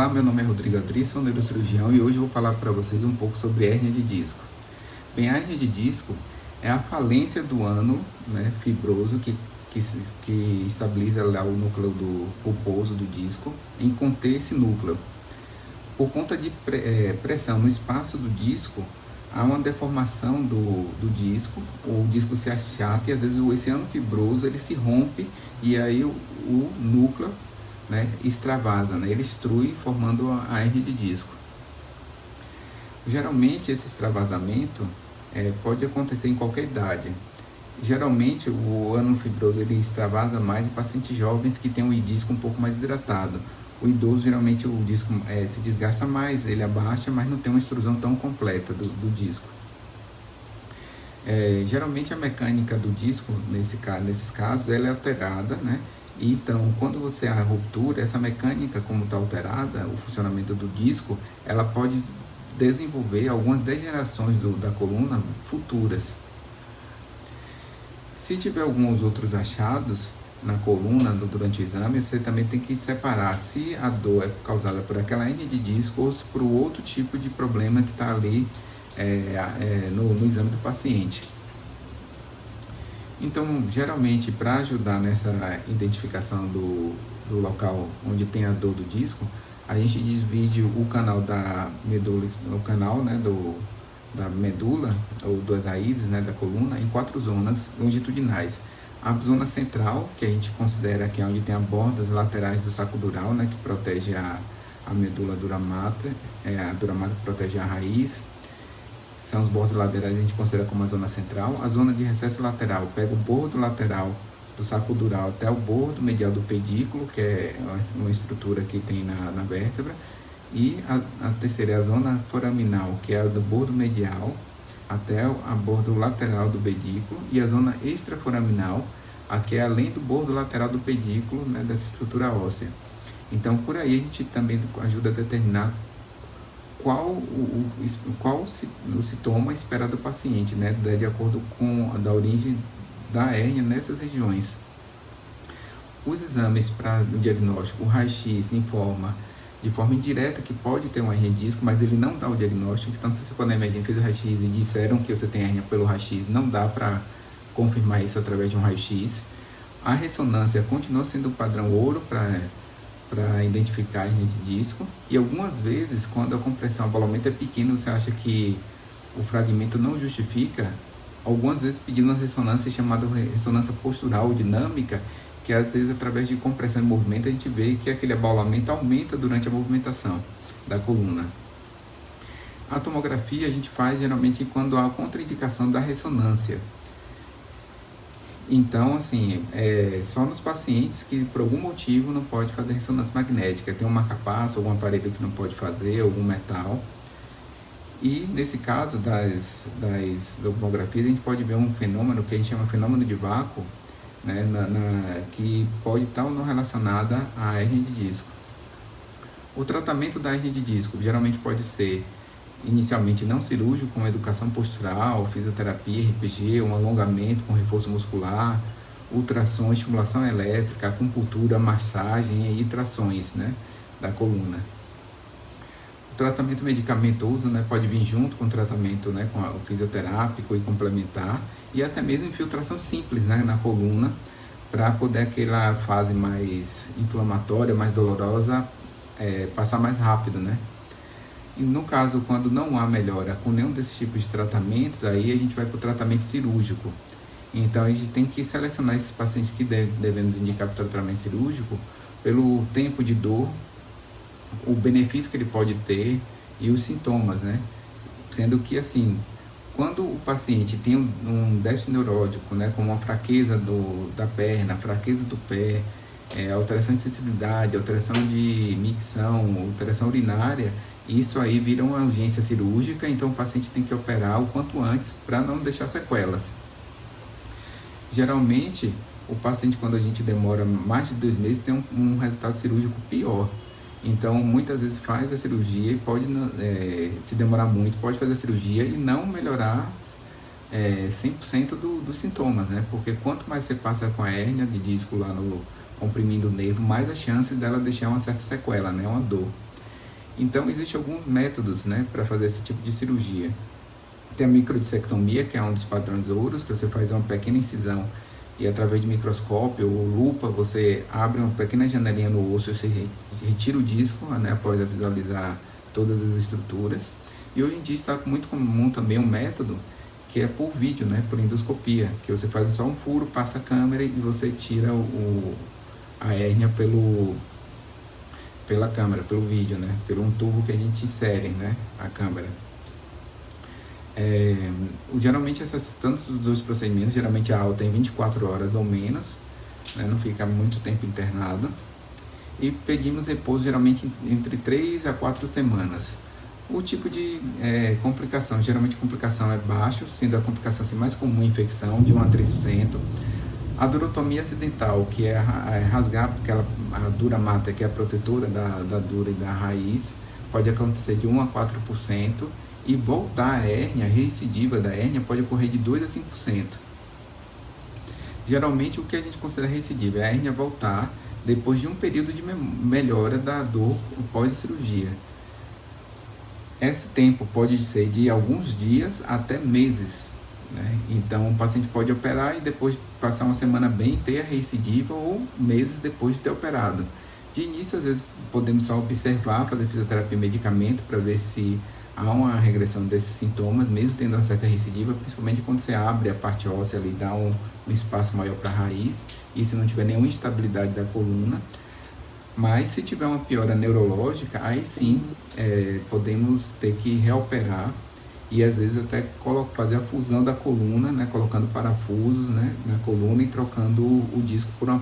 Olá, meu nome é Rodrigo Adri, sou neurocirurgião e hoje eu vou falar para vocês um pouco sobre hérnia de disco. Bem, a hérnia de disco é a falência do ânulo, né, fibroso que estabiliza lá o núcleo do pulposo do disco em conter esse núcleo. Por conta de pressão no espaço do disco, há uma deformação do disco, o disco se achata e às vezes esse ânulo fibroso ele se rompe e aí o núcleo, né, extravasa, né, ele extrui formando a hérnia de disco. Geralmente esse extravasamento pode acontecer em qualquer idade. Geralmente o ânulo fibroso ele extravasa mais em pacientes jovens que têm o disco um pouco mais hidratado. O idoso geralmente o disco se desgasta mais, ele abaixa, mas não tem uma extrusão tão completa do disco. Geralmente a mecânica do disco, nesses casos, ela é alterada, né? Então, quando você há a ruptura, essa mecânica, como está alterada, o funcionamento do disco, ela pode desenvolver algumas degenerações da coluna futuras. Se tiver alguns outros achados na coluna durante o exame, você também tem que separar se a dor é causada por aquela hérnia de disco ou se por outro tipo de problema que está ali no exame do paciente. Então, geralmente, para ajudar nessa identificação do local onde tem a dor do disco, a gente divide o canal da medula, da medula ou das raízes, né, da coluna, em 4 zonas longitudinais. A zona central, que a gente considera que é onde tem as bordas laterais do saco dural, né, que protege a medula dura mater, a dura mater protege a raiz. São os bordos laterais, a gente considera como a zona central. A zona de recesso lateral pega o bordo lateral do saco dural até o bordo medial do pedículo, que é uma estrutura que tem na vértebra. E a terceira é a zona foraminal, que é a do bordo medial até a bordo lateral do pedículo. E a zona extraforaminal, que é além do bordo lateral do pedículo, né, dessa estrutura óssea. Então, por aí a gente também ajuda a determinar qual o sintoma esperado do paciente, né, de acordo com a origem da hérnia nessas regiões. Os exames para o diagnóstico, o raio-x informa de forma indireta que pode ter uma hérnia de disco, mas ele não dá o diagnóstico. Então, se você for na emergência, fez o raio-x e disseram que você tem hérnia pelo raio-x, não dá para confirmar isso através de um raio-x. A ressonância continua sendo o padrão ouro para identificar a hérnia de disco, e algumas vezes, quando a compressão, o abalamento é pequeno, você acha que o fragmento não justifica, algumas vezes pedindo uma ressonância chamada ressonância postural ou dinâmica, que às vezes através de compressão e movimento a gente vê que aquele abalamento aumenta durante a movimentação da coluna. A tomografia a gente faz geralmente quando há contraindicação da ressonância. Então, assim, só nos pacientes que por algum motivo não pode fazer ressonância magnética, tem um marca-passo, algum aparelho que não pode fazer, algum metal. E nesse caso das tomografias, a gente pode ver um fenômeno que a gente chama de fenômeno de vácuo, né, que pode estar ou não relacionada à hérnia de disco. O tratamento da hérnia de disco geralmente pode ser inicialmente não cirúrgico, com educação postural, fisioterapia, RPG, um alongamento com reforço muscular, ultrassom, estimulação elétrica, acupuntura, massagem e trações, né, da coluna. O tratamento medicamentoso, né, pode vir junto com o tratamento, né, com o fisioterápico e complementar, e até mesmo infiltração simples, né, na coluna, para poder aquela fase mais inflamatória, mais dolorosa, passar mais rápido, né. E no caso, quando não há melhora com nenhum desses tipos de tratamentos, aí a gente vai para o tratamento cirúrgico. Então, a gente tem que selecionar esses pacientes que devemos indicar para o tratamento cirúrgico pelo tempo de dor, o benefício que ele pode ter e os sintomas, né? Sendo que, assim, quando o paciente tem um déficit neurológico, né, como uma fraqueza da perna, fraqueza do pé, alteração de sensibilidade, alteração de micção, alteração urinária, isso aí vira uma urgência cirúrgica, então o paciente tem que operar o quanto antes para não deixar sequelas. Geralmente, o paciente, quando a gente demora mais de 2 meses, tem um resultado cirúrgico pior. Então, muitas vezes faz a cirurgia e pode, se demorar muito, pode fazer a cirurgia e não melhorar 100% dos sintomas, né? Porque quanto mais você passa com a hérnia de disco lá comprimindo o nervo, mais a chance dela deixar uma certa sequela, né? Uma dor. Então, existem alguns métodos, né, para fazer esse tipo de cirurgia. Tem a microdissectomia, que é um dos padrões ouros, que você faz uma pequena incisão e através de microscópio ou lupa você abre uma pequena janelinha no osso, você retira o disco, né, após visualizar todas as estruturas. E hoje em dia está muito comum também um método que é por vídeo, né, por endoscopia, que você faz só um furo, passa a câmera e você tira a hérnia pela câmera, pelo vídeo, né, pelo um tubo que a gente insere, né, a câmera. Geralmente tantos dos dois procedimentos, geralmente a alta em 24 horas ou menos, né, não fica muito tempo internado, e pedimos repouso geralmente entre 3 a 4 semanas. O tipo de complicação, geralmente a complicação é baixo, sendo a complicação assim, mais comum infecção, de 1 a 3%. A durotomia acidental, que é rasgar a dura mata, que é a protetora da dura e da raiz, pode acontecer de 1 a 4%, e voltar a hérnia, a recidiva da hérnia, pode ocorrer de 2 a 5%. Geralmente o que a gente considera recidiva é a hérnia voltar depois de um período de melhora da dor pós a cirurgia. Esse tempo pode ser de alguns dias até meses, né? Então o paciente pode operar e depois passar uma semana bem, ter a recidiva, ou meses depois de ter operado. De início, às vezes, podemos só observar, fazer fisioterapia e medicamento para ver se há uma regressão desses sintomas, mesmo tendo uma certa recidiva, principalmente quando você abre a parte óssea ali, dá um espaço maior para a raiz, e se não tiver nenhuma instabilidade da coluna. Mas se tiver uma piora neurológica, aí sim podemos ter que reoperar e às vezes até fazer a fusão da coluna, né, colocando parafusos, né, na coluna e trocando o disco por uma